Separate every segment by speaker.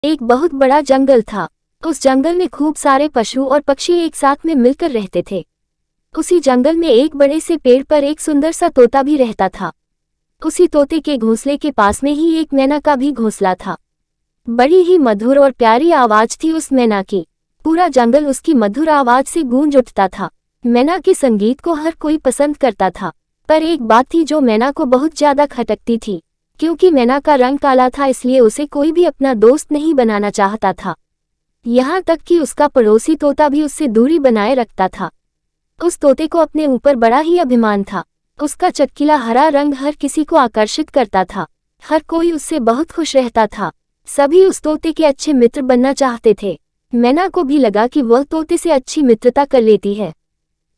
Speaker 1: एक बहुत बड़ा जंगल था। उस जंगल में खूब सारे पशु और पक्षी एक साथ में मिलकर रहते थे। उसी जंगल में एक बड़े से पेड़ पर एक सुंदर सा तोता भी रहता था। उसी तोते के घोंसले के पास में ही एक मैना का भी घोंसला था। बड़ी ही मधुर और प्यारी आवाज थी उस मैना की। पूरा जंगल उसकी मधुर आवाज से गूंज उठता था। मैना के संगीत को हर कोई पसंद करता था। पर एक बात थी जो मैना को बहुत ज्यादा खटकती थी। क्योंकि मैना का रंग काला था, इसलिए उसे कोई भी अपना दोस्त नहीं बनाना चाहता था। यहाँ तक कि उसका पड़ोसी तोता भी उससे दूरी बनाए रखता था। उस तोते को अपने ऊपर बड़ा ही अभिमान था। उसका चटकीला हरा रंग हर किसी को आकर्षित करता था। हर कोई उससे बहुत खुश रहता था। सभी उस तोते के अच्छे मित्र बनना चाहते थे। मैना को भी लगा कि वह तोते से अच्छी मित्रता कर लेती है।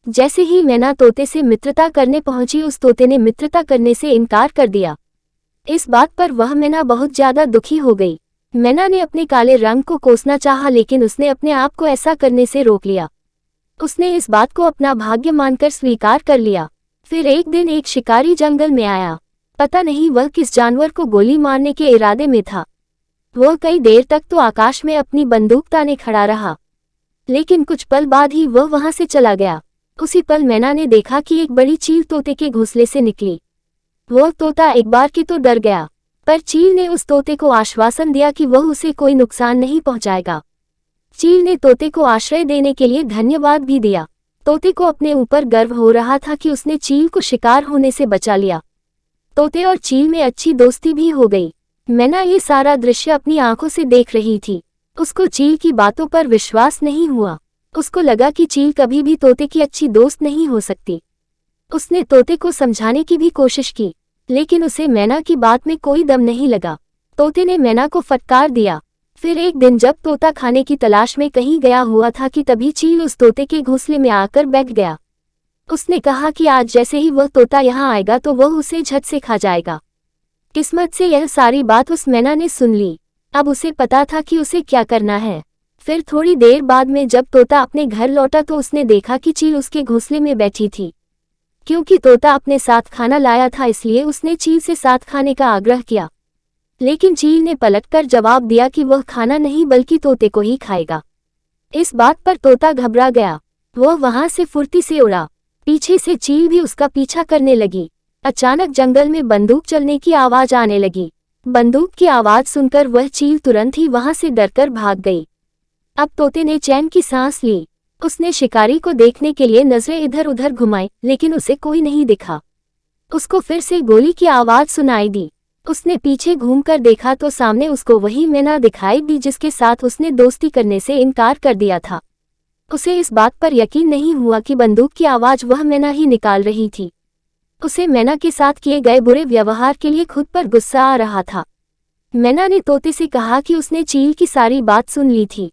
Speaker 1: जैसे ही मैना तोते से मित्रता करने पहुंची, उस तोते ने मित्रता करने से इनकार कर दिया। इस बात पर वह मैना बहुत ज्यादा दुखी हो गई। मैना ने अपने काले रंग को कोसना चाहा, लेकिन उसने अपने आप को ऐसा करने से रोक लिया। उसने इस बात को अपना भाग्य मानकर स्वीकार कर लिया। फिर एक दिन एक शिकारी जंगल में आया। पता नहीं वह किस जानवर को गोली मारने के इरादे में था। वह कई देर तक तो आकाश में अपनी बंदूक ताने खड़ा रहा, लेकिन कुछ पल बाद ही वह वहां से चला गया। उसी पल मैना ने देखा कि एक बड़ी चील तोते के घोंसले से निकली। वह तोता एक बार की तो डर गया, पर चील ने उस तोते को आश्वासन दिया कि वह उसे कोई नुकसान नहीं पहुंचाएगा। चील ने तोते को आश्रय देने के लिए धन्यवाद भी दिया। तोते को अपने ऊपर गर्व हो रहा था कि उसने चील को शिकार होने से बचा लिया। तोते और चील में अच्छी दोस्ती भी हो गई। मैना ये सारा दृश्य अपनी आंखों से देख रही थी। उसको चील की बातों पर विश्वास नहीं हुआ। उसको लगा कि चील कभी भी तोते की अच्छी दोस्त नहीं हो सकती। उसने तोते को समझाने की भी कोशिश की, लेकिन उसे मैना की बात में कोई दम नहीं लगा। तोते ने मैना को फटकार दिया। फिर एक दिन जब तोता खाने की तलाश में कहीं गया हुआ था कि तभी चील उस तोते के घोंसले में आकर बैठ गया। उसने कहा कि आज जैसे ही वह तोता यहाँ आएगा तो वह उसे झट से खा जाएगा। किस्मत से यह सारी बात उस मैना ने सुन ली। अब उसे पता था कि उसे क्या करना है। फिर थोड़ी देर बाद में जब तोता अपने घर लौटा तो उसने देखा कि चील उसके घोंसले में बैठी थी। क्योंकि तोता अपने साथ खाना लाया था, इसलिए उसने चील से साथ खाने का आग्रह किया। लेकिन चील ने पलटकर जवाब दिया कि वह खाना नहीं बल्कि तोते को ही खाएगा। इस बात पर तोता घबरा गया। वह वहां से फुर्ती से उड़ा। पीछे से चील भी उसका पीछा करने लगी। अचानक जंगल में बंदूक चलने की आवाज आने लगी। बंदूक की आवाज सुनकर वह चील तुरंत ही वहां से डरकर भाग गई। अब तोते ने चैन की सांस ली। उसने शिकारी को देखने के लिए नजरें इधर उधर घुमाई, लेकिन उसे कोई नहीं दिखा। उसको फिर से गोली की आवाज सुनाई दी। उसने पीछे घूमकर देखा तो सामने उसको वही मैना दिखाई दी जिसके साथ उसने दोस्ती करने से इनकार कर दिया था। उसे इस बात पर यकीन नहीं हुआ कि बंदूक की आवाज वह मैना ही निकाल रही थी। उसे मैना के साथ किए गए बुरे व्यवहार के लिए खुद पर गुस्सा आ रहा था। मैना ने तोते से कहा कि उसने चील की सारी बात सुन ली थी।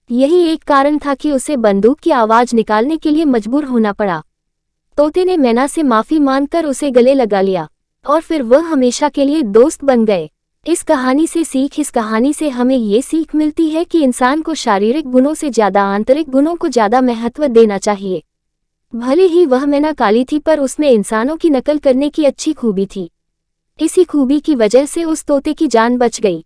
Speaker 1: यही एक कारण था कि उसे बंदूक की आवाज निकालने के लिए मजबूर होना पड़ा। तोते ने मैना से माफी मांगकर उसे गले लगा लिया और फिर वह हमेशा के लिए दोस्त बन गए। इस कहानी से हमें ये सीख मिलती है कि इंसान को शारीरिक गुणों से ज्यादा आंतरिक गुणों को ज्यादा महत्व देना चाहिए। भले ही वह मैना काली थी, पर उसमें इंसानों की नकल करने की अच्छी खूबी थी। इसी खूबी की वजह से उस तोते की जान बच गई।